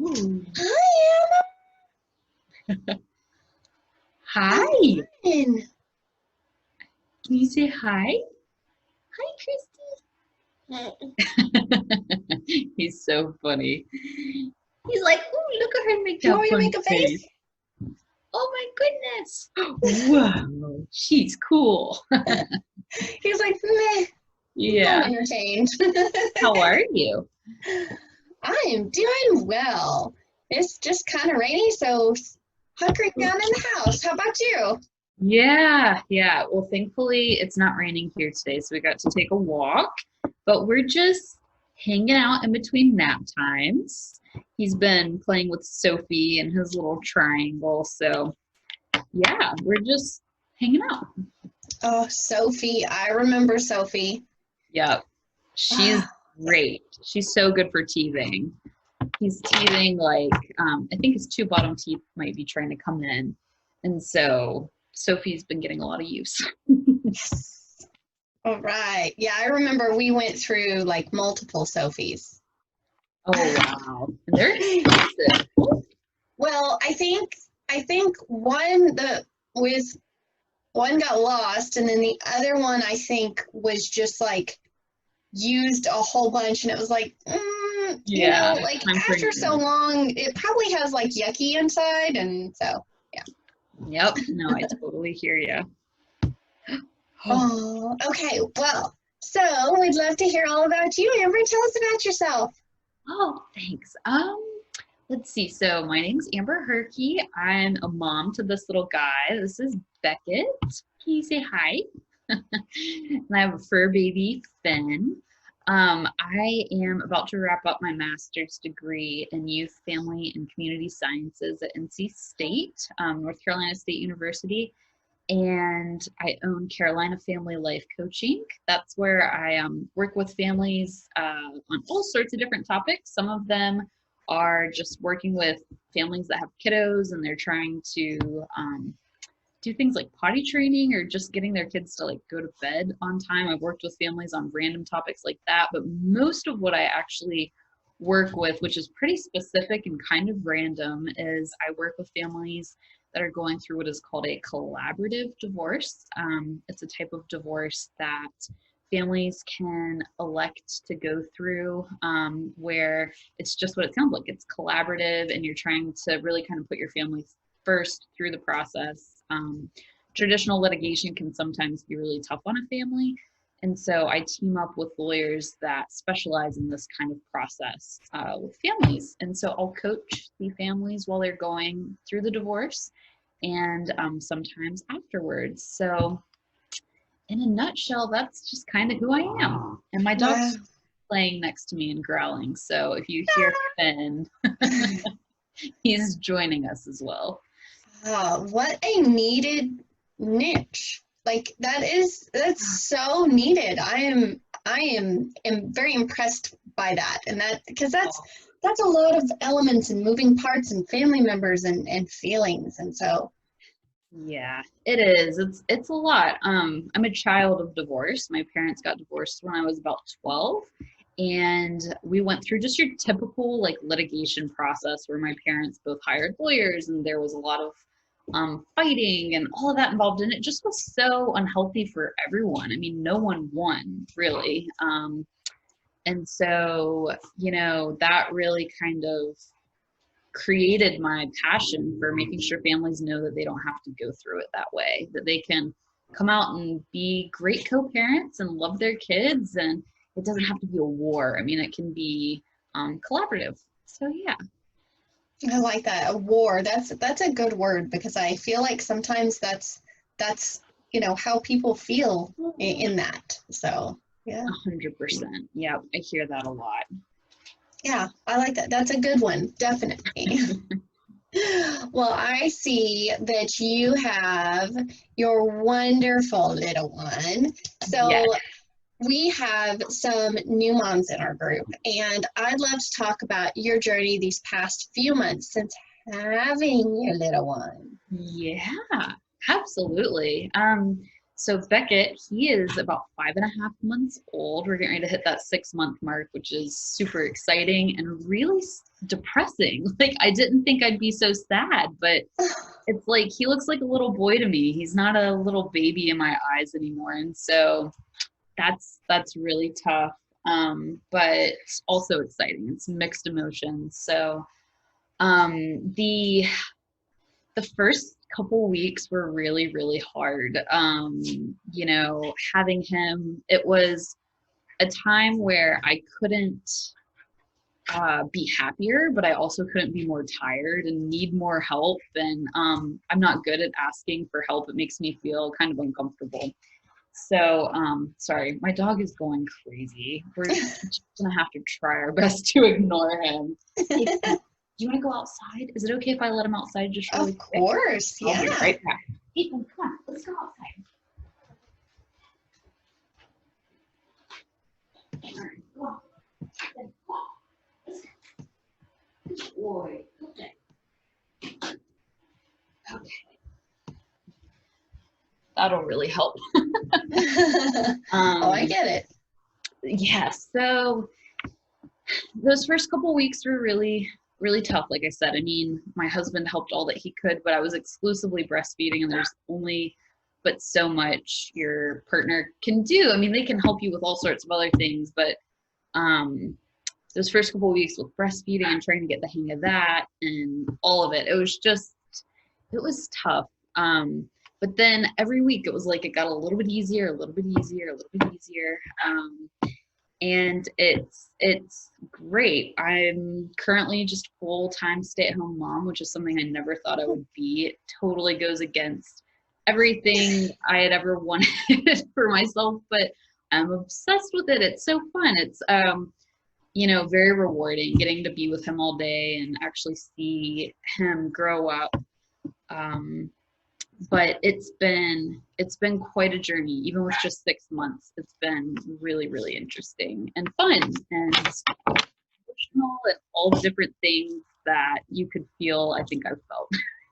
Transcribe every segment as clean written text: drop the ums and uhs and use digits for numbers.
Ooh. Hi, Hi. Emma. Can Fine. you say hi? Hi, Christy. He's so funny. He's like, ooh, look at her make Do you that want me to fun make a face. face? Oh my goodness. Whoa, she's cool. He's like, meh, I'm Yeah. entertained. How are you? I am doing well. It's just kind of rainy, so hunkering down in the house. How about you? Yeah. Well, thankfully, it's not raining here today, so we got to take a walk, but we're just hanging out in between nap times. He's been playing with Sophie and his little triangle, so yeah, we're just hanging out. Oh, Sophie. I remember Sophie. Yep. She's Ah, great. She's so good for teething. He's teething like I think his two bottom teeth might be trying to come in. And so Sophie's been getting a lot of use. yes. All right. Yeah, I remember we went through like multiple Sophies. Oh wow. And they're expensive. Well, I think with one got lost, and then the other one I think was just like used a whole bunch, and it was like, Yeah, like time for after so new. long, it probably has like yucky inside, and so yeah. Yep. No, I totally hear you. Oh, Oh, okay. Well, so we'd love to hear all about you, Amber. Tell us about yourself. oh, thanks. Let's see. So my name's Amber Herkey. I'm a mom to this little guy. This is Beckett. Can you say hi? And I have a fur baby, Finn. I am about to wrap up my master's degree in youth, family, and community sciences at NC State, North Carolina State University. And I own Carolina Family Life Coaching. That's where I work with families on all sorts of different topics. Some of them are just working with families that have kiddos and they're trying to do things like potty training or just getting their kids to like go to bed on time. I've worked with families on random topics like that, but most of what I actually work with, which is pretty specific and kind of random, is I work with families that are going through what is called a collaborative divorce. It's a type of divorce that families can elect to go through where it's just what it sounds like. It's collaborative and you're trying to really kind of put your family first through the process. Traditional litigation can sometimes be really tough on a family. And so I team up with lawyers that specialize in this kind of process with families. And so I'll coach the families while they're going through the divorce and sometimes afterwards. So, in a nutshell, that's just kind of who I am. And my Wow. dog's playing next to me and growling. So, if you hear Finn, he's joining us as well. What a needed niche. Like that's so needed. I am very impressed by that. And that because that's a lot of elements and moving parts and family members and feelings. And so Yeah, it is. It's a lot. I'm a child of divorce. My parents got divorced when I was about 12, and we went through just your typical like litigation process where my parents both hired lawyers and there was a lot of fighting and all of that involved, and it just was so unhealthy for everyone. I mean, no one won really. And so, that really kind of created my passion for making sure families know that they don't have to go through it that way, that they can come out and be great co-parents and love their kids, and it doesn't have to be a war. I mean, it can be collaborative. So yeah. I like that. A war. That's a good word because I feel like sometimes that's how people feel in that. So yeah. 100%. Yeah, I hear that a lot. Yeah, I like that. That's a good one, definitely. Well, I see that you have your wonderful little one. Yes. So we have some new moms in our group, and I'd love to talk about your journey these past few months since having your little one. Yeah, absolutely. So Beckett, he is about 5.5 months old. We're getting ready to hit that 6 month mark, which is super exciting and really depressing. Like I didn't think I'd be so sad, but it's like he looks like a little boy to me. He's not a little baby in my eyes anymore, and so that's really tough. But also exciting. It's mixed emotions. So the first couple weeks were really, really hard. You know, having him, it was a time where I couldn't be happier, but I also couldn't be more tired and need more help. And I'm not good at asking for help. It makes me feel kind of uncomfortable. So, sorry, my dog is going crazy. We're just gonna have to try our best to ignore him. Do you want to go outside? Is it okay if I let him outside just really quick? Of course, yeah. I'll be right back. Ethan, come on, let's go outside. All right, go on. Good boy. Okay. Okay. That'll really help. Oh, I get it. Yeah, so those first couple weeks were really, really tough. Like I said, I mean, my husband helped all that he could, but I was exclusively breastfeeding, and there's only but so much your partner can do. I mean, they can help you with all sorts of other things, but those first couple of weeks with breastfeeding and trying to get the hang of that and all of it, it was tough. But then every week it was like it got a little bit easier, a little bit easier, a little bit easier. And it's great. I'm currently just full-time stay-at-home mom, which is something I never thought I would be. It totally goes against everything I had ever wanted for myself, but I'm obsessed with it. It's so fun. It's you know, very rewarding getting to be with him all day and actually see him grow up. But it's been quite a journey, even with just 6 months. It's been really, really interesting and fun and emotional and all the different things that you could feel. I think I've felt.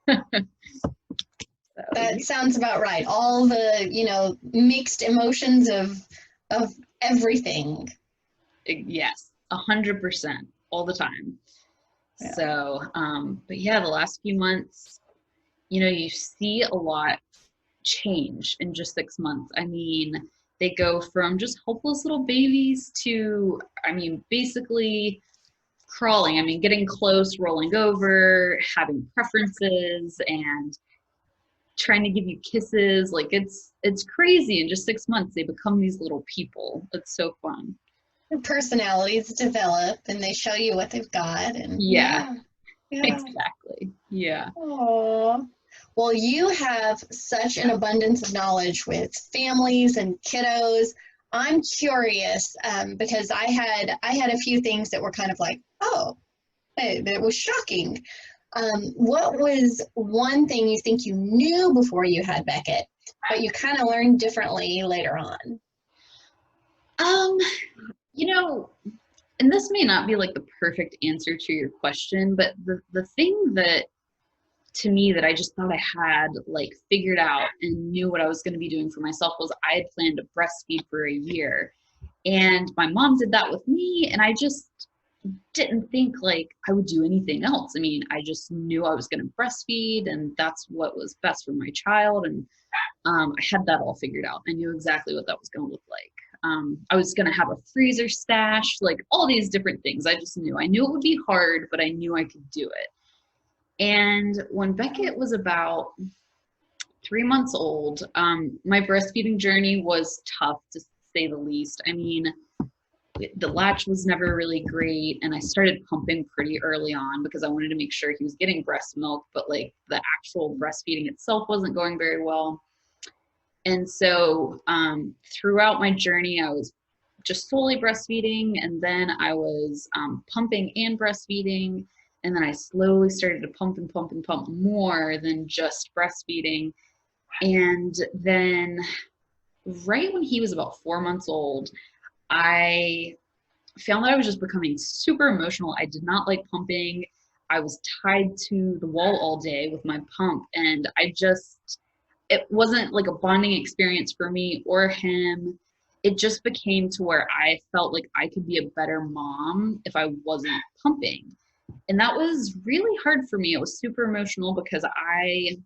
So, That sounds about right. All the, mixed emotions of everything. yes, 100% all the time. Yeah. So, but yeah, the last few months, you see a lot change in just 6 months. I mean, they go from just helpless little babies to, I mean, basically crawling. I mean, getting close, rolling over, having preferences, and trying to give you kisses. Like it's crazy. In just 6 months, they become these little people. It's so fun. Their personalities develop, and they show you what they've got. And Yeah. Yeah. Exactly. Yeah. Aww. Well, you have such an abundance of knowledge with families and kiddos. I'm curious because I had a few things that were kind of like, oh, that was shocking. What was one thing you think you knew before you had Beckett, but you kind of learned differently later on? And this may not be like the perfect answer to your question, but the thing that to me that I just thought I had like figured out and knew what I was going to be doing for myself was I had planned to breastfeed for a year. And my mom did that with me, and I just didn't think like I would do anything else. I mean, I just knew I was going to breastfeed, and that's what was best for my child. And I had that all figured out. I knew exactly what that was going to look like. I was going to have a freezer stash, like all these different things. I just knew. I knew it would be hard, but I knew I could do it. And when Beckett was about 3 months old, my breastfeeding journey was tough, to say the least. I mean, the latch was never really great, and I started pumping pretty early on because I wanted to make sure he was getting breast milk, but like the actual breastfeeding itself wasn't going very well. And so throughout my journey, I was just solely breastfeeding, and then I was pumping and breastfeeding, and then I slowly started to pump and pump and pump more than just breastfeeding. And then right when he was about 4 months old, I found that I was just becoming super emotional. I did not like pumping. I was tied to the wall all day with my pump, and it wasn't like a bonding experience for me or him. It just became to where I felt like I could be a better mom if I wasn't pumping. And that was really hard for me. It was super emotional because I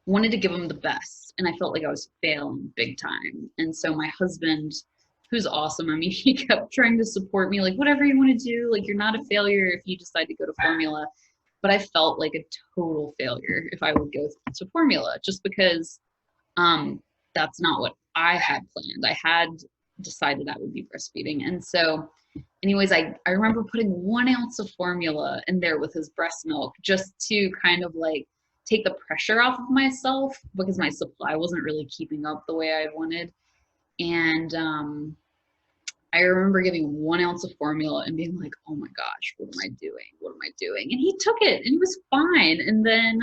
wanted to give him the best and I felt like I was failing big time. And so my husband, who's awesome, I mean, he kept trying to support me, like, whatever you want to do, like, you're not a failure if you decide to go to formula. But I felt like a total failure if I would go to formula just because that's not what I had planned. I had decided I would be breastfeeding. And so, anyways, I remember putting 1 ounce of formula in there with his breast milk just to kind of like take the pressure off of myself because my supply wasn't really keeping up the way I wanted. And I remember giving 1 ounce of formula and being like, oh my gosh, what am I doing? What am I doing? And he took it and it was fine. And then,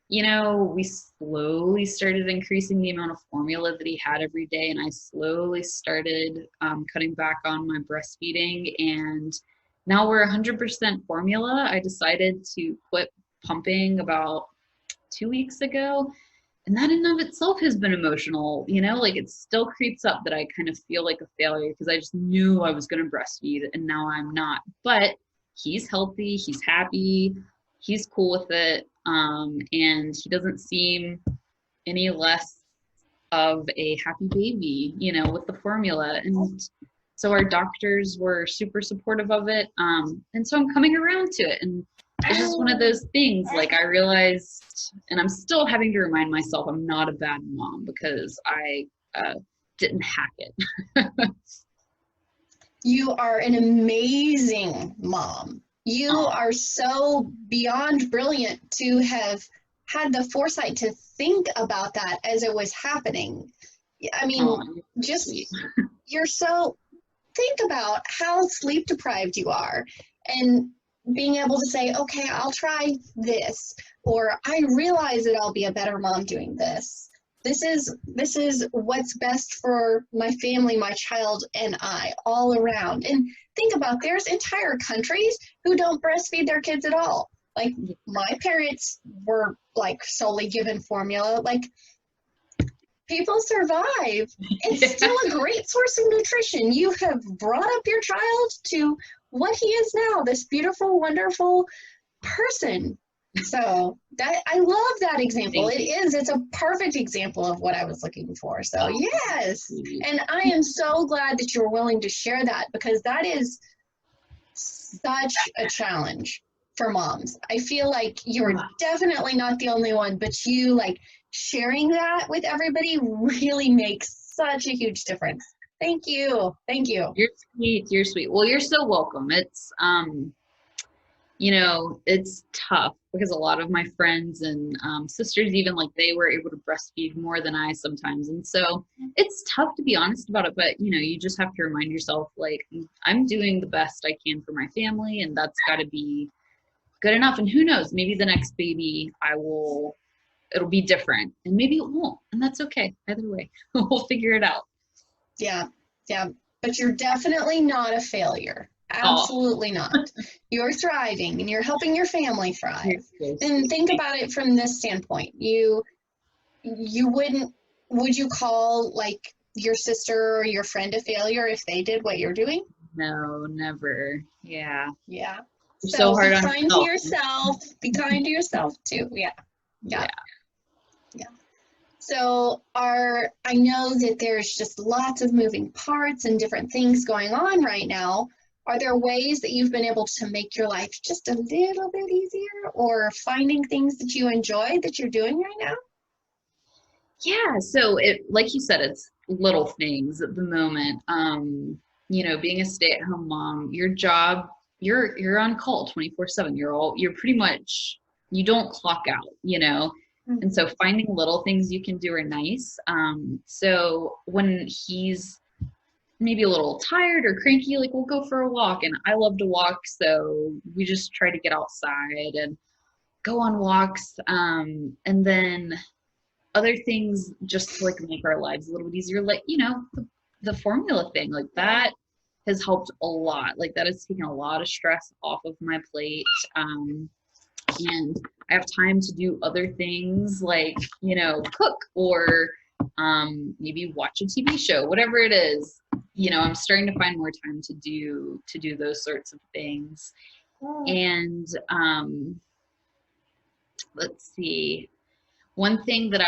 you know, we slowly started increasing the amount of formula that he had every day. And I slowly started cutting back on my breastfeeding. And now we're 100% formula. I decided to quit pumping about 2 weeks ago. And that in and of itself has been emotional, you know, like it still creeps up that I kind of feel like a failure because I just knew I was going to breastfeed and now I'm not. But he's healthy, he's happy, he's cool with it, and he doesn't seem any less of a happy baby, you know, with the formula. And so our doctors were super supportive of it. And so I'm coming around to it. And it's just one of those things, like I realized, and I'm still having to remind myself I'm not a bad mom because I didn't hack it. You are an amazing mom. You are so beyond brilliant to have had the foresight to think about that as it was happening. I mean, just you're so, think about how sleep deprived you are and being able to say, okay, I'll try this, or I realize that I'll be a better mom doing this. This is what's best for my family, my child, and I all around. And think about, there's entire countries who don't breastfeed their kids at all. Like my parents were like solely given formula. Like people survive. It's still a great source of nutrition. You have brought up your child to what he is now, this beautiful, wonderful person. So that, I love that example. It's a perfect example of what I was looking for. So yes, and I am so glad that you're willing to share that because that is such a challenge for moms. I feel like you're definitely not the only one, but you like sharing that with everybody really makes such a huge difference. Thank you. Thank you. You're sweet. You're sweet. Well, you're so welcome. It's, you know, it's tough because a lot of my friends and sisters, even like they were able to breastfeed more than I sometimes. And so it's tough to be honest about it, but you know, you just have to remind yourself, like, I'm doing the best I can for my family and that's got to be good enough. And who knows, maybe the next baby it'll be different and maybe it won't. And that's okay. Either way, we'll figure it out. Yeah. Yeah. But you're definitely not a failure. Absolutely not. You're thriving and you're helping your family thrive. And think about it from this standpoint. You wouldn't, would you call like your sister or your friend a failure if they did what you're doing? No, never. Yeah. Yeah. So hard on be kind to yourself. Be kind to yourself too. Yeah. Yeah. Yeah. So I know that there's just lots of moving parts and different things going on right now. Are there ways that you've been able to make your life just a little bit easier or finding things that you enjoy that you're doing right now? Yeah, so it, like you said, it's little things at the moment. You know, being a stay-at-home mom, your job, you're on call 24/7. You're pretty much, you don't clock out, you know. And so finding little things you can do are nice. So when he's maybe a little tired or cranky, like we'll go for a walk, and I love to walk, so we just try to get outside and go on walks. And then other things just to like make our lives a little bit easier, like, you know, the formula thing, like that has helped a lot. Like that has taken a lot of stress off of my plate. and I have time to do other things like, you know, cook or maybe watch a TV show, whatever it is. You know, I'm starting to find more time to do those sorts of things. And let's see. One thing that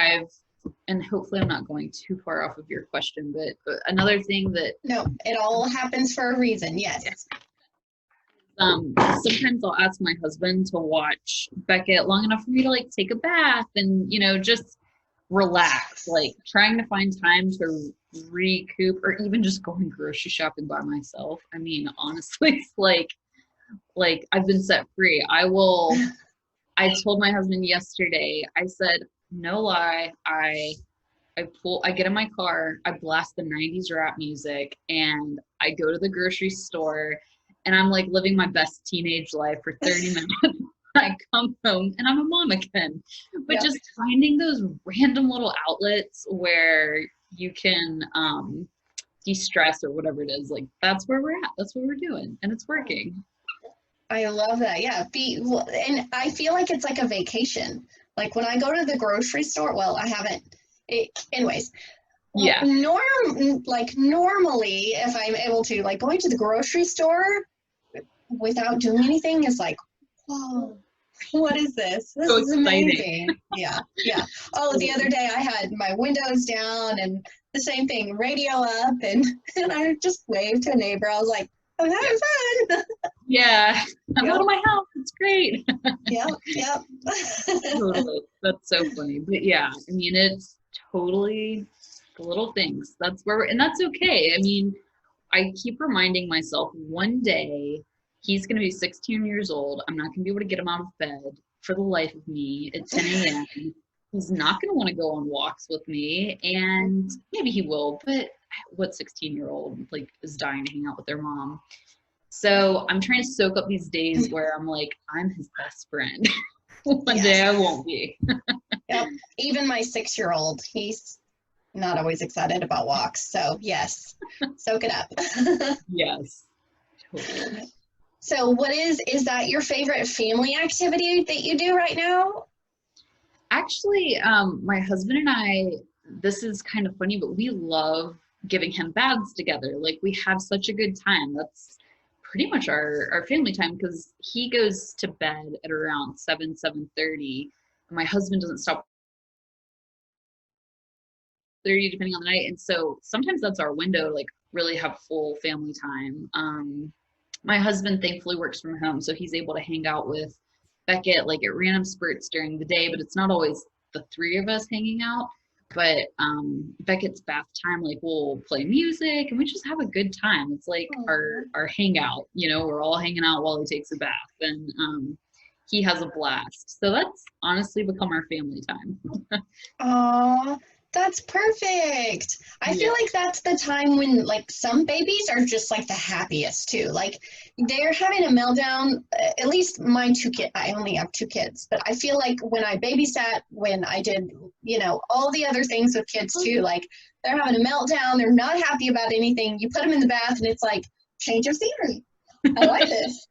and hopefully I'm not going too far off of your question, but another thing that No, it all happens for a reason. Yes. Sometimes I'll ask my husband to watch Beckett long enough for me to like take a bath and, you know, just relax, like trying to find time to recoup or even just going grocery shopping by myself. I mean, honestly, it's like I've been set free. I told my husband yesterday, I said, no lie, I get in my car, I blast the 90s rap music, and I go to the grocery store, and I'm like living my best teenage life for 30 minutes. I come home and I'm a mom again. But Yep. just finding those random little outlets where you can de-stress or whatever it is, like that's where we're at. That's what we're doing, and it's working. I love that. Yeah. And I feel like it's like a vacation. Like when I go to the grocery store, well, I haven't. Anyways, Yeah. normally, if I'm able to, like going to the grocery store without doing anything is like, whoa, what is this? This So is exciting. amazing. Yeah. Yeah. Oh, the other day I had my windows down and the same thing, radio up, and I just waved to a neighbor. I was like, I'm having fun. Yeah. I'm Yep. out of my house. It's great. Yep. Totally. That's so funny. But yeah, I mean, it's totally the little things. That's where and that's okay. I mean, I keep reminding myself one day he's going to be 16 years old. I'm not going to be able to get him out of bed for the life of me at 10 a.m. He's not going to want to go on walks with me. And maybe he will, but what 16-year-old like is dying to hang out with their mom? So I'm trying to soak up these days where I'm like, I'm his best friend. One day I won't be. Yep. Even my 6-year-old, he's not always excited about walks. So yes, soak it up. Yes. Totally. So is that your favorite family activity that you do right now? Actually, my husband and I, this is kind of funny, but we love giving him baths together. Like we have such a good time. That's pretty much our family time because he goes to bed at around 7:30. My husband doesn't stop 30 depending on the night. And so sometimes that's our window to like really have full family time. My husband thankfully works from home, so he's able to hang out with Beckett like at random spurts during the day, but it's not always the three of us hanging out. But Beckett's bath time, like we'll play music and we just have a good time. It's like our hangout, you know, we're all hanging out while he takes a bath, and he has a blast. So that's honestly become our family time. Oh, that's perfect. I feel like that's the time when like some babies are just like the happiest too. Like they're having a meltdown. At least my two kids, I only have two kids, but I feel like when I babysat, when I did, you know, all the other things with kids too, like they're having a meltdown, they're not happy about anything. You put them in the bath and it's like change of scenery. I like this.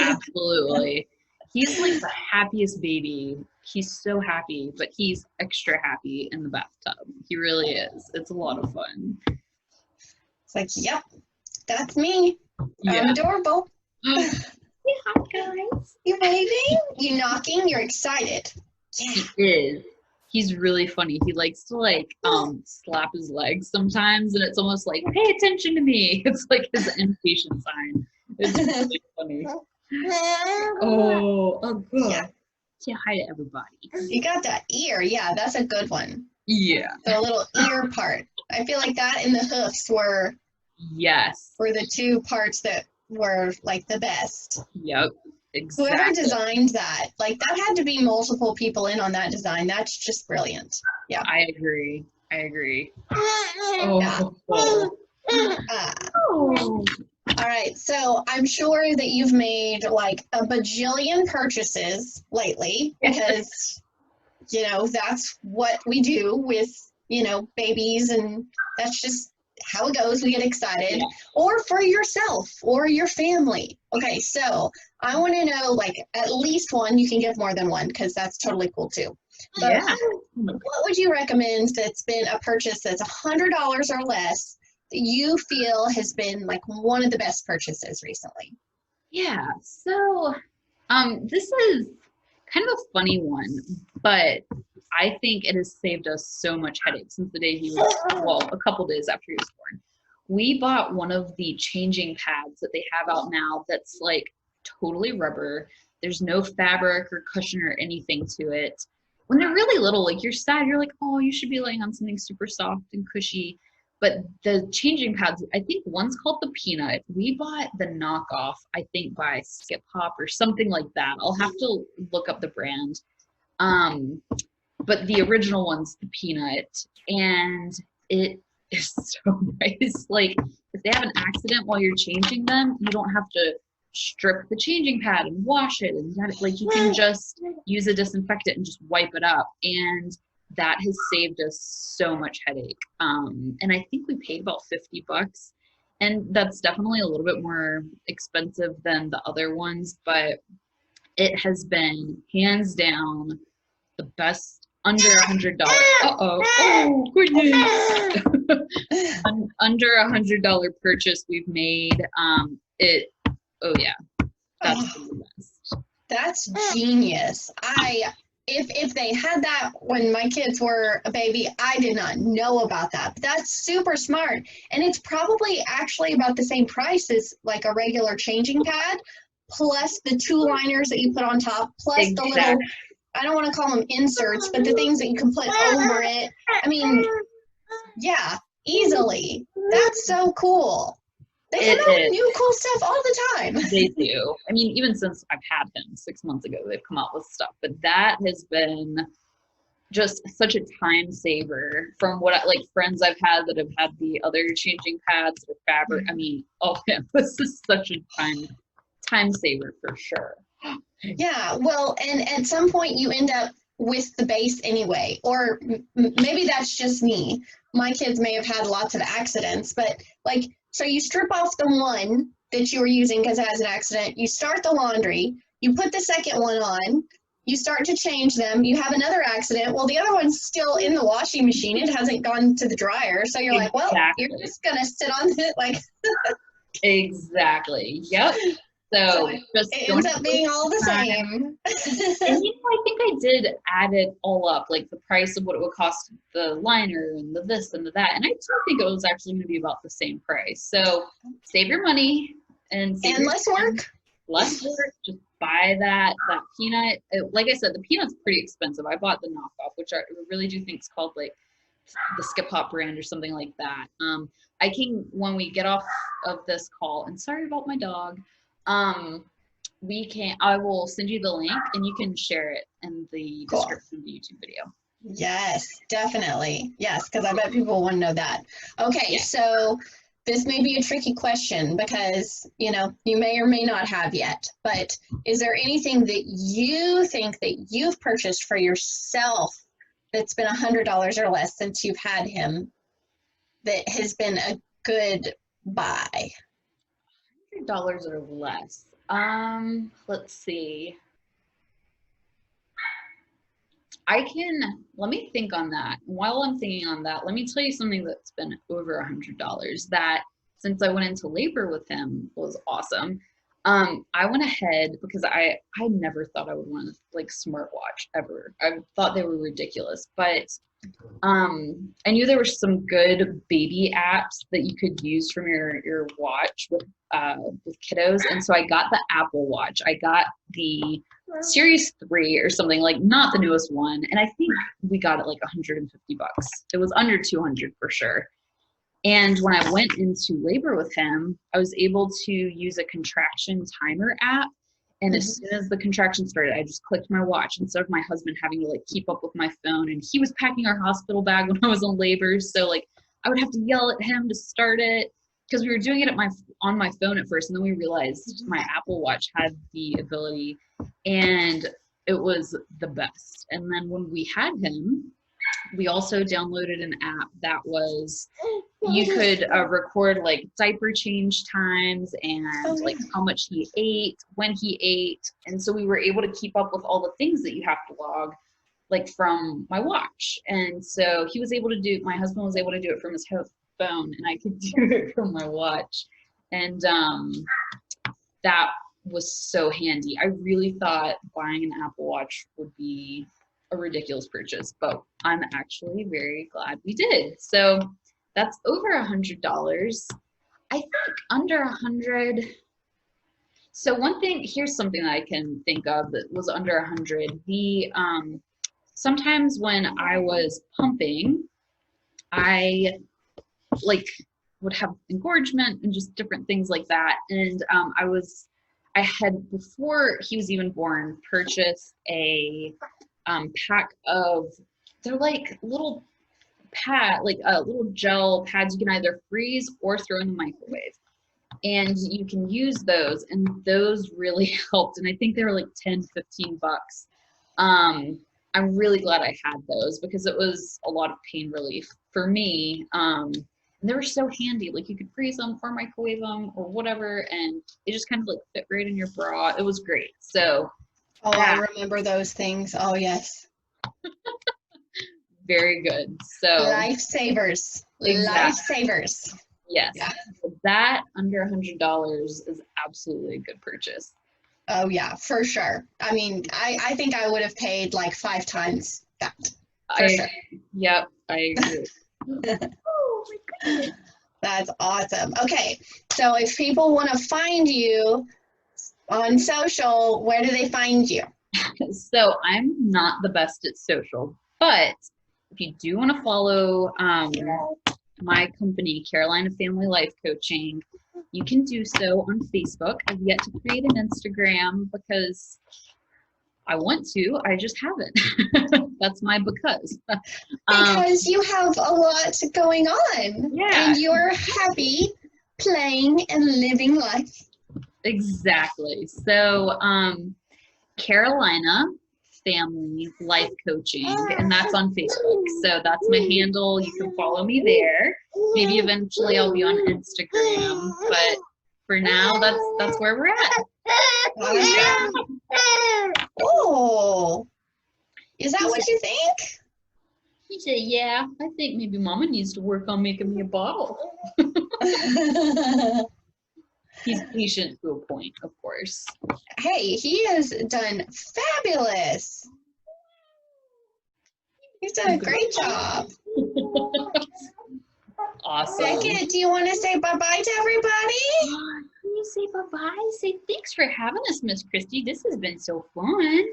Absolutely. He's like the happiest baby. He's so happy, but he's extra happy in the bathtub. He really is. It's a lot of fun. It's like, yep, that's me. Yeah. I'm adorable. Hey, hi guys. You're waving, you're knocking, you're excited. Yeah. He is. He's really funny. He likes to like slap his legs sometimes, and it's almost like, pay attention to me. It's like his impatient sign. It's really funny. Oh, good. Yeah. Say hi to everybody. You got that ear. Yeah, that's a good one. Yeah. The little ear part. I feel like that and the hoofs were the two parts that were like the best. Yep. Exactly. Whoever designed that, like that had to be multiple people in on that design. That's just brilliant. Yeah. I agree. Yeah. Oh. All right, so I'm sure that you've made like a bajillion purchases lately because, you know, that's what we do with, you know, babies, and that's just how it goes. We get excited. Yeah. Or for yourself or your family. Okay, so I want to know, like, at least one. You can give more than one because that's totally cool too. But Yeah. what would you recommend that's been a purchase that's $100 or less that you feel has been like one of the best purchases recently? Yeah. So, this is kind of a funny one, but I think it has saved us so much headache since the day he was, well, a couple days after he was born. We bought one of the changing pads that they have out now that's like totally rubber. There's no fabric or cushion or anything to it. When they're really little, like you're sad, you're like, oh, you should be laying on something super soft and cushy. But the changing pads, I think one's called the Peanut. We bought the knockoff, I think by Skip Hop or something like that. I'll have to look up the brand. Um, but the original one's the Peanut, and it is so nice. Like if they have an accident while you're changing them, you don't have to strip the changing pad and wash it, and like you can just use a disinfectant and just wipe it up, and that has saved us so much headache. And I think we paid about $50, and that's definitely a little bit more expensive than the other ones, but it has been hands down the best under $100. Oh goodness! Under $100 purchase we've made. Oh yeah, that's the best. That's genius. If they had that when my kids were a baby, I did not know about that. But that's super smart. And it's probably actually about the same price as like a regular changing pad, plus the two liners that you put on top, plus the little, I don't want to call them inserts, but the things that you can put over it. I mean, yeah, easily. That's so cool. They come out with new cool stuff all the time. They do. I mean, even since I've had him 6 months ago, they've come out with stuff. But that has been just such a time saver from what like friends I've had that have had the other changing pads or fabric. I mean, oh yeah, this is such a time saver for sure. Yeah, well, and at some point you end up with the base anyway, or maybe that's just me. My kids may have had lots of accidents, but like, so you strip off the one that you were using because it has an accident, you start the laundry, you put the second one on, you start to change them, you have another accident, well, the other one's still in the washing machine, it hasn't gone to the dryer, so you're like, well, you're just gonna sit on it, like. Exactly, yep. So just it ends up being all the same. And I think I did add it all up, like the price of what it would cost the liner and the this and the that. And I do think it was actually going to be about the same price. So save your money and less work. Less work. Just buy that Peanut. Like I said, the Peanut's pretty expensive. I bought the knockoff, which I really do think is called like the Skip Hop brand or something like that. I can, when we get off of this call, and sorry about my dog, I will send you the link and you can share it in the description of the YouTube video. Yes, definitely. Yes, because I bet people want to know that. Okay, so this may be a tricky question because, you know, you may or may not have yet, but is there anything that you think that you've purchased for yourself that's been $100 or less since you've had him that has been a good buy? $100 or less. Let's see. Let me think on that. While I'm thinking on that, let me tell you something that's been over $100 that since I went into labor with him was awesome. I went ahead because I never thought I would want like smartwatch ever. I thought they were ridiculous, but I knew there were some good baby apps that you could use from your watch with kiddos, and so I got the Apple Watch. I got the Series 3 or something, like not the newest one, and I think we got it like $150. It was under 200 for sure. And when I went into labor with him, I was able to use a contraction timer app. And as soon as the contraction started, I just clicked my watch instead of my husband having to like keep up with my phone. And he was packing our hospital bag when I was in labor. So like I would have to yell at him to start it because we were doing it on my phone at first. And then we realized my Apple Watch had the ability and it was the best. And then when we had him, we also downloaded an app that was you could record like diaper change times and like how much he ate, when he ate. And so we were able to keep up with all the things that you have to log, like from my watch. And so he was able to do, my husband was able to do it from his phone, and I could do it from my watch. And that was so handy. I really thought buying an Apple Watch would be a ridiculous purchase, but I'm actually very glad we did. So that's over $100. I think under 100. So one thing, here's something that I can think of that was under 100. Sometimes when I was pumping, I like would have engorgement and just different things like that. And I had, before he was even born, purchased a pack of, they're like little little gel pads you can either freeze or throw in the microwave. And you can use those, and those really helped. And I think they were like 10, 15 bucks. I'm really glad I had those because it was a lot of pain relief for me. And they were so handy. Like you could freeze them or microwave them or whatever, and they just kind of like fit right in your bra. It was great. So I remember those things. Oh yes. Very good. So lifesavers. Exactly. Lifesavers. Yes. Yeah. That under $100 is absolutely a good purchase. Oh yeah, for sure. I mean, I think I would have paid like 5 times that. For sure. Yep, I agree. Oh my goodness. That's awesome. Okay, so if people want to find you on social, where do they find you? So I'm not the best at social, but if you do want to follow my company, Carolina Family Life Coaching, you can do so on Facebook. I've yet to create an Instagram because I want to, I just haven't. That's my because. Because you have a lot going on. Yeah. And you're happy playing and living life. Exactly. So Carolina Family Life Coaching, and that's on Facebook. So that's my handle. You can follow me there. Maybe eventually I'll be on Instagram, but for now, that's where we're at. Oh, is that what you think? He said, yeah, I think maybe Mama needs to work on making me a bottle. He's patient to a point, of course. Hey, he has done fabulous. He's done a great job. Awesome. Beckett, do you want to say bye-bye to everybody? Can you say bye-bye? Say thanks for having us, Miss Christy. This has been so fun.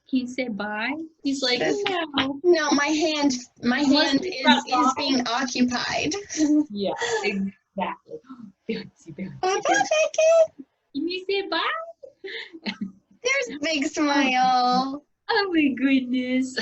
Can you say bye? He's like, no. No, my hand is being occupied. Yeah, exactly. Bye-bye, Beckett. Can you say bye? There's a big smile. Oh my goodness.